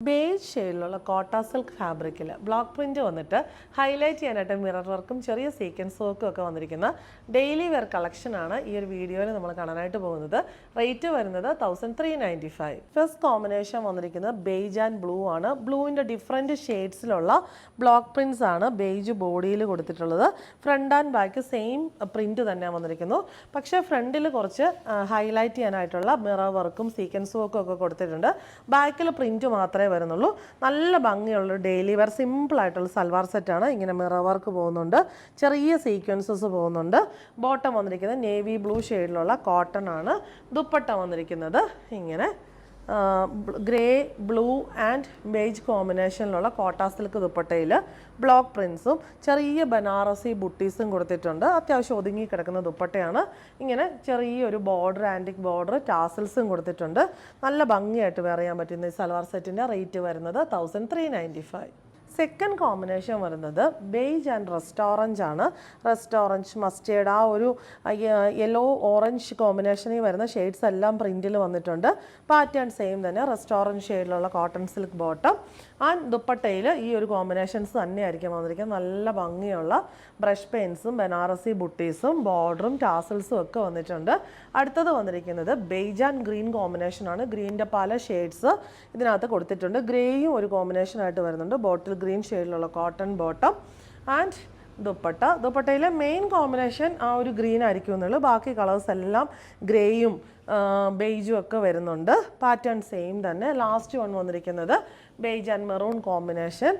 Beige ഷെയ്ഡിലുള്ള കോട്ട silk ഫാബ്രിക്കിൽ block print വന്നിട്ട് ഹൈലൈറ്റ് ചെയ്യാനായിട്ട് മിറർ വർക്കും ചെറിയ സീക്വൻസ് വർക്കും ഒക്കെ വന്നിരിക്കുന്ന ഡെയിലി വെയർ കളക്ഷനാണ് ഈ ഒരു വീഡിയോയിൽ നമ്മൾ കാണാനായിട്ട് പോകുന്നത്. റേറ്റ് വരുന്നത് 1395. ഫസ്റ്റ് കോമ്പിനേഷൻ വന്നിരിക്കുന്നത് ബേജ് ആൻഡ് ബ്ലൂ ആണ്. ബ്ലൂവിൻ്റെ ഡിഫറെൻറ്റ് ഷെയ്ഡ്സിലുള്ള ബ്ലോക്ക് പ്രിൻറ്റ്സ് ആണ് ബേജ് ബോഡിയിൽ കൊടുത്തിട്ടുള്ളത്. Front and back same print തന്നെ വന്നിരിക്കുന്നു. പക്ഷേ ഫ്രണ്ടിൽ കുറച്ച് ഹൈലൈറ്റ് ചെയ്യാനായിട്ടുള്ള മിറർ വർക്കും സീക്വൻസ് വർക്കും ഒക്കെ കൊടുത്തിട്ടുണ്ട്. ബാക്കിൽ പ്രിൻറ്റ് മാത്രമേ വരുന്നുള്ളൂ. നല്ല ഭംഗിയുള്ള ഡെയിലി വെയർ സിമ്പിൾ ആയിട്ടുള്ള സൽവാർ സെറ്റാണ്. ഇങ്ങനെ മിറർ വർക്ക് പോകുന്നുണ്ട്, ചെറിയ സീക്വൻസസ് പോകുന്നുണ്ട്. ബോട്ടം വന്നിരിക്കുന്നത് നേവി ബ്ലൂ ഷെയ്ഡിലുള്ള കോട്ടൺ ആണ്. ദുപ്പട്ട വന്നിരിക്കുന്നത് ഇങ്ങനെ ഗ്രേ ബ്ലൂ ആൻഡ് ബേജ് കോമ്പിനേഷനിലുള്ള കോട്ട സിൽക്ക് ദുപ്പട്ടയിൽ ബ്ലോക്ക് പ്രിൻസും ചെറിയ ബനാറസി ബുട്ടീസും കൊടുത്തിട്ടുണ്ട്. അത്യാവശ്യം ഒതുങ്ങി കിടക്കുന്ന ദുപ്പട്ടയാണ്. ഇങ്ങനെ ചെറിയൊരു ബോർഡർ, ആൻറ്റിക് ബോർഡർ, ടാസൽസും കൊടുത്തിട്ടുണ്ട്. നല്ല ഭംഗിയായിട്ട് വെയർ ചെയ്യാൻ പറ്റുന്ന ഈ സൽവാർ സെറ്റിൻ്റെ റേറ്റ് വരുന്നത് 1395. സെക്കൻഡ് കോമ്പിനേഷൻ വരുന്നത് ബേജ് ആൻഡ് റസ്റ്റ് ഓറഞ്ച് ആണ്. റസ്റ്റ് ഓറഞ്ച്, മസ്റ്റേർഡ്, ആ ഒരു യെല്ലോ ഓറഞ്ച് കോമ്പിനേഷനിൽ വരുന്ന ഷെയ്ഡ്സ് എല്ലാം പ്രിൻറ്റിൽ വന്നിട്ടുണ്ട്. പാറ്റേൺ സെയിം തന്നെ, റസ്റ്റ് ഓറഞ്ച് ഷെയ്ഡിലുള്ള കോട്ടൺ സിൽക്ക് ബോട്ടം ആൻഡ് ദുപ്പട്ടയിൽ ഈ ഒരു കോമ്പിനേഷൻസ് തന്നെയായിരിക്കും വന്നിരിക്കുന്നത്. നല്ല ഭംഗിയുള്ള ബ്രഷ് പെയിൻസും ബനാറസി ബുട്ടീസും ബോർഡറും ടാസൽസും ഒക്കെ വന്നിട്ടുണ്ട്. അടുത്തത് വന്നിരിക്കുന്നത് ബേജ് ആൻഡ് ഗ്രീൻ കോമ്പിനേഷനാണ്. ഗ്രീനിൻ്റെ പല ഷെയ്ഡ്സ് ഇതിനകത്ത് കൊടുത്തിട്ടുണ്ട്. ഗ്രേയും ഒരു കോമ്പിനേഷനായിട്ട് വരുന്നുണ്ട്. ബോട്ടിൽ ഗ്രീൻ ഷെയ്ഡിലുള്ള കോട്ടൺ ബോട്ടം ആൻഡ് ദുപ്പട്ട. ദുപ്പട്ടയിലെ മെയിൻ കോമ്പിനേഷൻ ആ ഒരു ഗ്രീൻ ആയിരിക്കും എന്നുള്ളൂ. ബാക്കി കളേഴ്സ് എല്ലാം ഗ്രേയും ബേജും ഒക്കെ വരുന്നുണ്ട്. പാറ്റേൺ സെയിം തന്നെ. ലാസ്റ്റ് വൺ വന്നിരിക്കുന്നത് beige and maroon combination,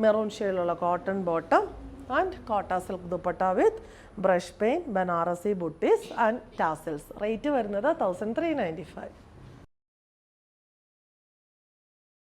maroon ഷെയ്ഡിലുള്ള cotton bottom and Kota silk dupatta with brush paint, Banarasi buttis and tassels. Rate വരുന്നത് 1395.